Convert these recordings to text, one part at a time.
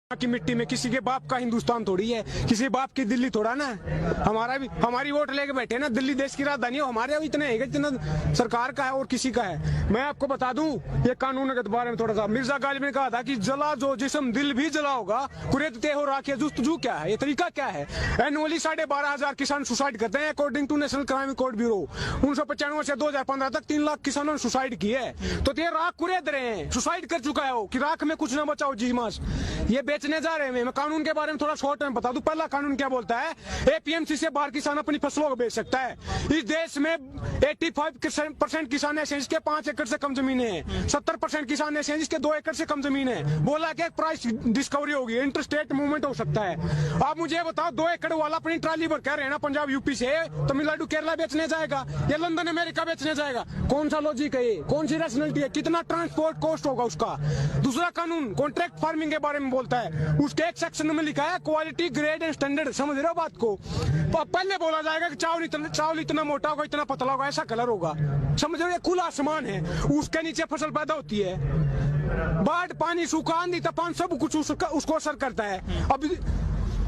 की मिट्टी में किसी के बाप का हिंदुस्तान थोड़ी है, किसी बाप की दिल्ली थोड़ा ना। हमारी वोट लेके बैठे ना, दिल्ली देश की राजधानी, हमारे इतने है जितना सरकार का है और किसी का है। मैं आपको बता दूं, ये कानून के बारे में थोड़ा सा, मिर्जा गालिब ने कहा था कि जला जो जिस्म दिल भी जला होगा, कुरेदते हो राखे जुस्तजू क्या है, ये तरीका क्या है। एनुअली 12,500 किसान सुसाइड करते हैं according to National Crime Record Bureau. 1995 से 2015 तक 3 लाख किसानों ने सुसाइड की है। तो ये राख कुरेद रहे हैं, सुसाइड कर चुका है वो, कि राख में कुछ ना बचाओ जी मास, ये बेचने जा रहे हैं। मैं कानून के बारे में थोड़ा शॉर्ट में बता दूं। पहला कानून क्या बोलता है, एपीएमसी से बाहर किसान अपनी फसलों को बेच सकता है। इस देश में 85% किसान ऐसे हैं जिसके 5 एकड़ से कम जमीन है, 70% किसान ऐसे हैं जिसके 2 एकड़ से कम जमीन है। बोला कि प्राइस डिस्कवरी होगी, इंटरस्टेट मूवमेंट हो सकता है। आप मुझे बताओ, 2 एकड़ वाला अपनी ट्राली भर कह रहे हैं ना, पंजाब यूपी से तमिलनाडु केरला बेचने जाएगा या लंदन अमेरिका बेचने जाएगा? कौन सा लॉजिक है ये, कौन सी रैशनैलिटी है, कितना ट्रांसपोर्ट कॉस्ट होगा उसका? दूसरा कानून कॉन्ट्रैक्ट फार्मिंग के बारे में बोलता है, उसके एक सेक्शन में लिखा है क्वालिटी ग्रेड एंड स्टैंडर्ड। समझ रहे हो बात को? पहले बोला जाएगा कि चावल इतना मोटा होगा, इतना पतला होगा, ऐसा कलर होगा। समझ रहे हो, खुला आसमान है, उसके नीचे फसल पैदा होती है। बाढ़, पानी, सूखा, आंधी, तूफान सब कुछ उसको असर करता है।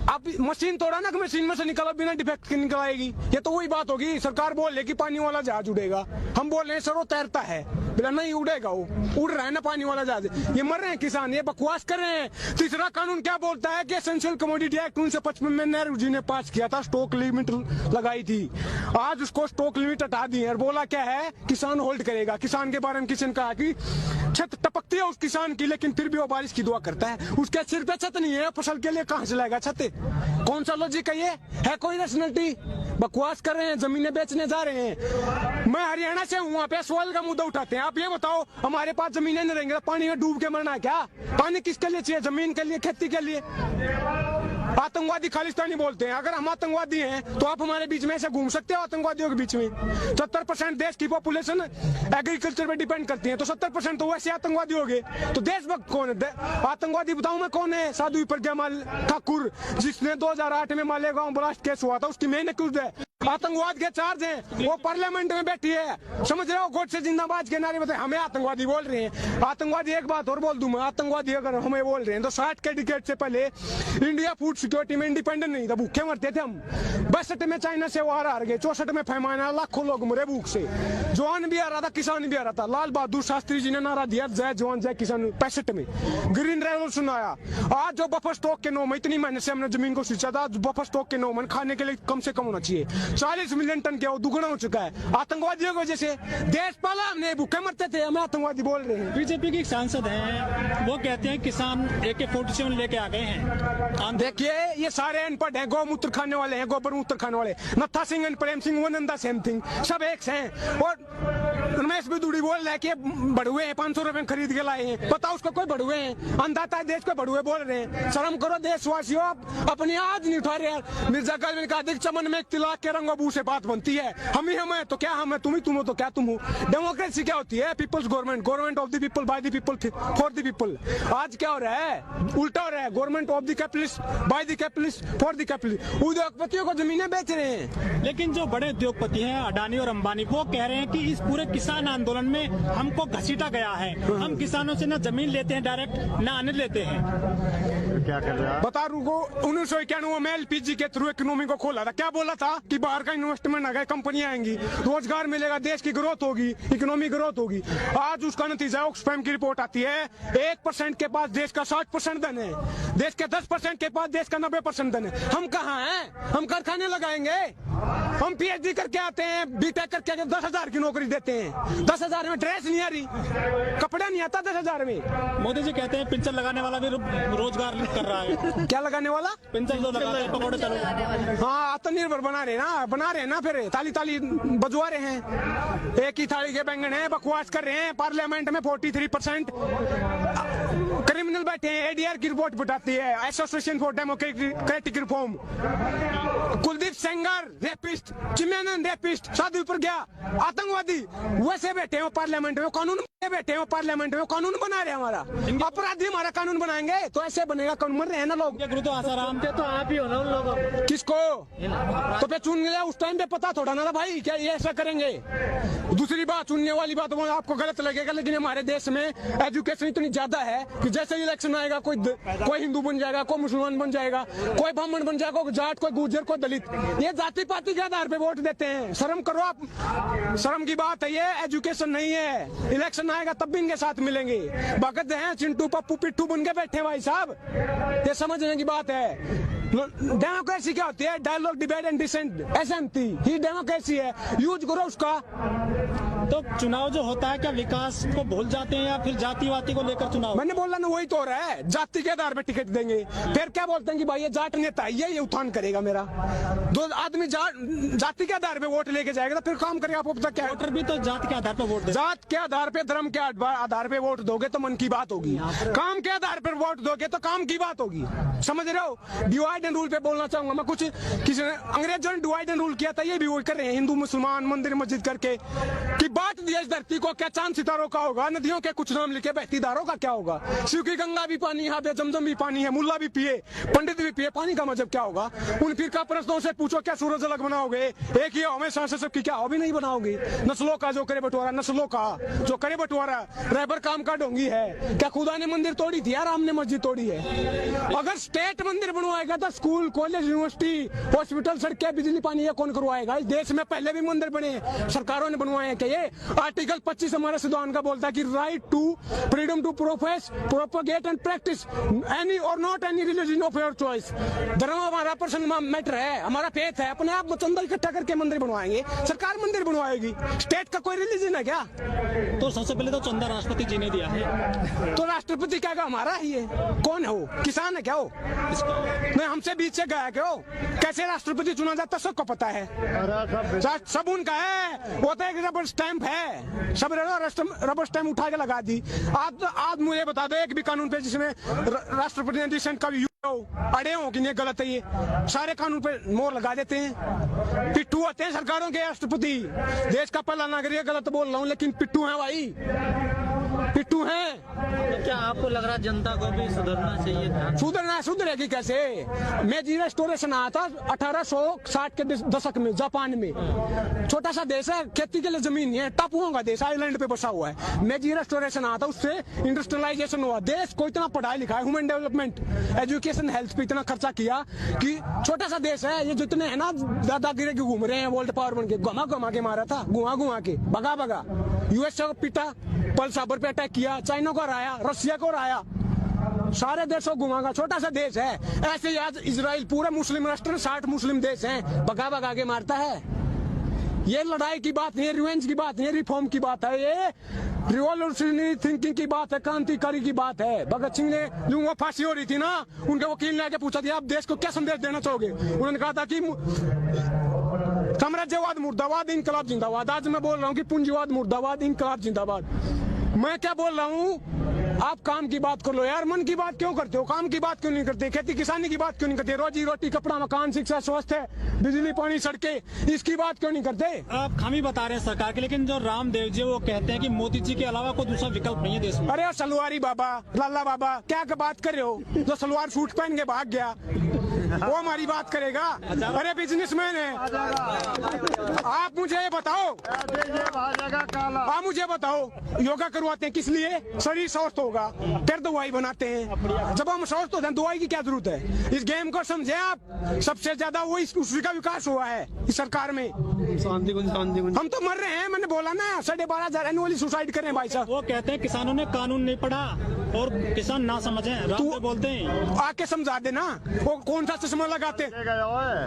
अब मशीन तोड़ा ना कि मशीन में से निकला बिना डिफेक्ट के निकल आएगी, ये तो वही बात होगी। सरकार बोल रही कि पानी वाला जहाज उड़ेगा, हम बोल रहे हैं सर वो तैरता है, बोला नहीं उड़ेगा, वो उड़ रहा है ना पानी वाला जहाज। ये मर रहे हैं किसान, ये बकवास कर रहे हैं। तीसरा कानून क्या बोलता है कि एसेंशियल कमोडिटी एक्ट 1955 में नेहरू जी ने पास किया था, स्टॉक लिमिट लगाई थी। आज उसको स्टॉक लिमिट हटा दी है और बोला क्या है, किसान होल्ड करेगा। किसान के बारे में किसी ने कहा कि छत टपकती है उस किसान की, लेकिन फिर भी वो बारिश की दुआ करता है। उसके सिर पे छत नहीं है, फसल के लिए कहां से लाएगा छत? कौन सा लॉजिक है ये? है कोई रैशनैलिटी? बकवास कर रहे हैं, जमीनें बेचने जा रहे हैं। मैं हरियाणा से हूँ, वहाँ पे सवाल का मुद्दा उठाते हैं। आप ये बताओ, हमारे पास जमीनें नहीं रहेंगे, पानी में डूब के मरना है क्या? पानी किसके लिए चाहिए? जमीन के लिए, खेती के लिए। आतंकवादी खालिस्तानी बोलते हैं। अगर हम आतंकवादी हैं तो आप हमारे बीच में ऐसे घूम सकते हो आतंकवादियों के बीच में? 70% देश की पॉपुलेशन एग्रीकल्चर पे डिपेंड करती है, तो 70% तो वैसे आतंकवादी हो गए। तो देशभक्त कौन है? आतंकवादी बताऊं मैं कौन है? साधु प्रज्ञा ठाकुर, जिसने 2008 में मालेगांव ब्लास्ट केस हुआ था, उसकी मेन एक्यूज है। आतंकवाद के चार्ज हैं, वो पार्लियामेंट में बैठी है। समझ रहे हो, गोडसे जिंदाबाद के नारे बताए, हमें आतंकवादी बोल रहे हैं। आतंकवादी, एक बात और बोल दूं मैं, आतंकवादी अगर हमें बोल रहे हैं तो 60 के डिकेड से पहले इंडिया फूड सिक्योरिटी में इंडिपेंडेंट नहीं था, भूखे मरते थे हम। 62 में चाइना से वार हार गए, 64 में फैमान आया, लाखों लोग मरे भूख से। जवान भी आ रहा था, किसान भी आ रहा था। लाल बहादुर शास्त्री जी ने नारा दिया, जय जवान जय किसान। 65 में ग्रीन रेवोल्यूशन आया। आज जो बफर स्टॉक के 9 में, इतनी मेहनत से हमने जमीन को सींचा था, बफर स्टॉक के 9 में खाने के लिए कम से कम होना चाहिए। 40 मिलियन टन क्या, वो दुगना हो चुका है आतंकवादियों की वजह से। देश पाला हमने, भूखे मरते थे, हमें आतंकवादी बोल रहे हैं। बीजेपी के सांसद हैं, वो कहते हैं किसान AK-47 लेके आ गए हैं। देखिए, ये सारे अनपढ़ हैं, गौमूत्र खाने वाले हैं, गोबर मूत्र खाने वाले। नत्था Singh and Prem Singh one and the same thing, सब एक से हैं। और रमेश बिदुड़ी बोल रहा है कि बड़ुए हैं, 500 रुपए खरीद के लाए हैं। पता उसको कोई बड़ुए हैं? अंधाता है देश को, बड़ुए बोल रहे हैं। शर्म करो देशवासियों, अपनी आज नहीं उठा रहे यार। मिर्जा गालिब ने कहा, देख चमन में एक तिलक के रंगों से बात बनती है। हम ही हम है तो क्या हम है, तुम ही तुम हो तो क्या तुम हो। डेमोक्रेसी क्या होती है? People's government, government of the people, by the people, for the people. आज क्या हो रहा है? उल्टा हो रहा है, government of the capitalist, by the capitalist, for the capitalist. उद्योगपतियों को जमीनें बेच रहे हैं। लेकिन जो बड़े उद्योगपति हैं, अडानी और अंबानी, वो कह रहे हैं कि इस पूरे किसान आंदोलन में हमको घसीटा गया है। हम किसानों से ना जमीन लेते हैं डायरेक्ट, ना अन्न लेते हैं। क्या कर रहे हैं? बता रूको, 1991 में LPG के थ्रू इकोनॉमी को खोला था। क्या बोला था कि बाहर का इन्वेस्टमेंट आ गया, कंपनियां आएंगी, रोजगार मिलेगा, देश की ग्रोथ होगी, इकोनॉमी ग्रोथ होगी। आज उसका नतीजा ऑक्सफैम की रिपोर्ट आती है, 1% के पास देश का 60% धन है, देश के 10% के पास देश का 90% धन है। हम कहाँ हैं? हम कारखाने लगाएंगे? हम PhD करके आते हैं, BTech करके 10,000 की नौकरी देते हैं। 10,000 में ड्रेस नहीं आ रही, कपड़ा नहीं आता 10,000 में। मोदी जी कहते हैं पिंचर लगाने वाला भी रोजगार कर रहा है। क्या लगाने वाला? पिंचर जो लगाते हैं, पकौड़े तलने। हाँ, आत्मनिर्भर बना रहे ना, फिर ताली ताली बजवा रहे हैं। एक ही थाली के बैंगन है, बकवास कर रहे हैं। पार्लियामेंट में 43% क्रिमिनल बैठे हैं। ADR की रिपोर्ट बताती है, Association for Democratic Reform. Kuldeep Sengar rapist, Chinmayanand rapist, साधु प्रज्ञा आतंकवादी, वैसे बैठे हो पार्लियामेंट में, कानून बैठे हो पार्लियामेंट में, कानून बना रहे हैं। हमारा अपराधी हमारा कानून बनाएंगे तो ऐसे बनेगा। कानून मर रहे हैं ना लोग। गुरु तो आसाराम थे, तो आप ही हो ना उन लोगों। किसको? तो पे चुन गया उस टाइम पे, पता थोड़ा ना था भाई क्या ये ऐसा करेंगे। दूसरी बात, चुनने वाली बात आपको गलत लगेगा, लेकिन हमारे देश में एजुकेशन इतनी ज्यादा है कि जैसे कोई इलेक्शन आएगा, कोई हिंदू बन जाएगा, कोई मुसलमान बन जाएगा, कोई ब्राह्मण बन जाएगा, कोई जाट, कोई गुर्जर, कोई दलित। ये जाति पाति के आधार पे वोट देते हैं। शर्म करो आप, शर्म की बात है ये, एजुकेशन नहीं है। इलेक्शन आएगा तब भी इनके साथ मिलेंगे। भगत हैं चिंटू पप्पू पिट्ठू बन के बैठे भाई साहब, ये समझने की बात है। डेमोक्रेसी क्या होती है? डायलॉग, डिबेट एंड डिसेंट, एसएमटी ही डेमोक्रेसी है। यूज करो उसका। तो चुनाव जो होता है क्या विकास को भूल जाते हैं या फिर जातिवादी को लेकर चुनाव? मैंने बोला ना, वही तो हो रहा है। जाति के आधार पे टिकट देंगे, फिर क्या बोलते हैं कि भाई ये जाट नेता है, ये उत्थान करेगा मेरा। दो आदमी जाति के आधार पे वोट लेके जाएगा तो फिर काम करेगा। आपको पता क्या है? वोटर भी तो जात के आधार पर वोट देते हैं। जात के आधार पे, धर्म के आधार पे वोट दोगे तो मन की बात होगी। काम के आधार पर वोट दोगे तो काम की बात होगी। समझ रहे हो? डिवाइड एंड रूल पे बोलना चाहूंगा मैं। कुछ किसी ने, अंग्रेजों ने डिवाइड एंड रूल किया था, ये भी वही कर रहे हैं हिंदू मुसलमान मंदिर मस्जिद करके, कि बांट दिया इस धरती को। क्या चांद सितारों का होगा? नदियों के कुछ नाम लिखे, बहती धारों का क्या होगा? शिव की गंगा भी पानी, यहाँ पे जमजम भी पानी है, मुल्ला भी पिए, पंडित भी पिए, पानी का मतलब क्या होगा? उन फिर का प्रश्नों से पूछो, क्या सूरज अलग बनाओगे? एक ही हमेशा से सबकी क्या भी नहीं बनाओगे? नस्लों का जो करे बंटवारा, नस्लों का जो करे बंटवारा, रहबर काम का ढोंगी है। क्या खुदा ने मंदिर तोड़ी थी या राम ने मस्जिद तोड़ी है? अगर स्टेट मंदिर बनवाएगा तो स्कूल, कॉलेज, यूनिवर्सिटी, हॉस्पिटल, सड़कें, बिजली, पानी ये कौन करवाएगा? इस देश में पहले भी मंदिर बने, सरकारों ने बनवाए हैं। क्या ये आर्टिकल 25 हमारे संविधान का बोलता है कि right to freedom to profess, propagate and practice any और not any religion of your choice. धर्म हमारा पर्सनल मैटर है, हमारा फेथ है। अपने आप चंदा इकट्ठा करके मंदिर बनवाएंगे, सरकार मंदिर बनवाएगी। स्टेट का कोई रिलीजन है क्या? तो सबसे पहले तो चंदा राष्ट्रपति जी ने दिया है। तो राष्ट्रपति क्या हमारा ही है? कौन है वो? किसान है क्या वो? नहीं, हमसे बीच से गया क्या? कैसे राष्ट्रपति चुना जाता सबको पता है। सब उनका है, वो तो एक रबर स्टैंप है। सब रबर स्टैंप उठा के लगा दी। आज मुझे बता दो एक भी कानून पे जिसमें राष्ट्रपति ने डिसेंट का भी अड़े हो कि नहीं गलत है, ये सारे कानून पे मोहर लगा देते हैं। पिट्ठू होते हैं सरकारों के राष्ट्रपति। देश का पहला नागरिक, गलत बोल रहा हूँ लेकिन पिट्ठू है भाई, पिट्ठू है। तो क्या आपको लग रहा है जनता को भी सुधरना चाहिए? सुधरेगी कैसे? मेजी रेस्टोरेशन आया था 1860 के दशक में जापान में। छोटा सा देश है, खेती के लिए जमीन नहीं है, टापुओं का देश, आइलैंड पे बसा हुआ है। मेजी रेस्टोरेशन आया था, उससे इंडस्ट्रियलाइजेशन हुआ। देश को इतना पढ़ाई लिखाई, ह्यूमन डेवलपमेंट, एजुकेशन, हेल्थ पे इतना खर्चा किया कि छोटा सा देश है। ये जितने है ना दादागिरी के घूम रहे हैं, वर्ल्ड पावर बन के, घुमा के मारा था, घुमा के भगा। यूएस को पीटा, पर्ल हार्बर पे अटैक किया, चाइना को हराया, रशिया को हराया, सारे देशों को घुमागा। छोटा सा देश है। ऐसे ही आज इजराइल पूरा मुस्लिम राष्ट्र, 60 मुस्लिम देश हैं, भगा के मारता है। ये लड़ाई की बात नहीं है, रिवेंज की बात नहीं है, रिफॉर्म की बात है। ये रिवॉल्यूशनरी थिंकिंग की बात है, क्रांतिकारी की बात है। भगत सिंह ने जो वो फांसी हो रही थी ना, उनके वकील ने आके पूछा था आप देश को क्या संदेश देना चाहोगे? उन्होंने कहा था कि साम्राज्यवाद मुर्दाबाद, इनकलाब जिंदाबाद। आज मैं बोल रहा हूँ कि पूंजीवाद मुर्दाबाद, इनकलाब जिंदाबाद। मैं क्या बोल रहा हूँ? आप काम की बात कर लो यार, मन की बात क्यों करते हो? काम की बात क्यों नहीं करते? खेती किसानी की बात क्यों नहीं करते? रोजी रोटी, कपड़ा, मकान, शिक्षा, स्वास्थ्य, बिजली, पानी, सड़कें, इसकी बात क्यों नहीं करते? आप खामी बता रहे हैं सरकार के, लेकिन जो रामदेव जी वो कहते हैं कि मोदी जी के अलावा कोई दूसरा विकल्प नहीं है देश में। अरे सलवारी बाबा, लाला बाबा, क्या बात कर रहे हो? जो सलवार सूट पहन के भाग गया वो हमारी बात करेगा? अरे बिजनेसमैन है। आप मुझे बताओ, आप मुझे बताओ, योगा करवाते हैं किस लिए? शरीर स्वस्थ होगा, फिर दवाई बनाते हैं। जब हम स्वस्थ होते हैं दवाई की क्या जरूरत है? इस गेम को समझे आप। सबसे ज्यादा वो उसी का विकास हुआ है इस सरकार में। हम तो मर रहे हैं, मैंने बोला ना, 12,500 एनुअली सुसाइड कर रहे हैं भाई साहब। वो कहते हैं किसानों ने कानून नहीं पढ़ा और किसान ना समझे, रामदेव बोलते हैं। आके समझा देना, वो कौन सा चश्मा लगाते हैं?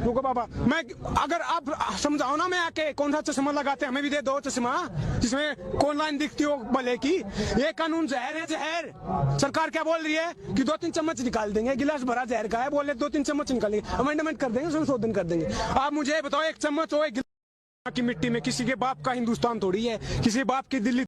रुको बाबा, मैं अगर आप समझाओ ना, मैं आके कौन सा चश्मा लगाते हैं, हमें भी दे दो चश्मा जिसमें कौन लाइन दिखती हो भले की। ये कानून जहर है, जहर। सरकार क्या बोल रही है कि 2-3 चम्मच निकाल देंगे, गिलास भरा जहर का है, बोले 2-3 चम्मच निकालेंगे, अमेंडमेंट कर देंगे, संशोधन कर देंगे। आप मुझे बताओ, एक चम्मच हो एक की मिट्टी में, किसी के बाप का हिंदुस्तान थोड़ी है, किसी बाप की दिल्ली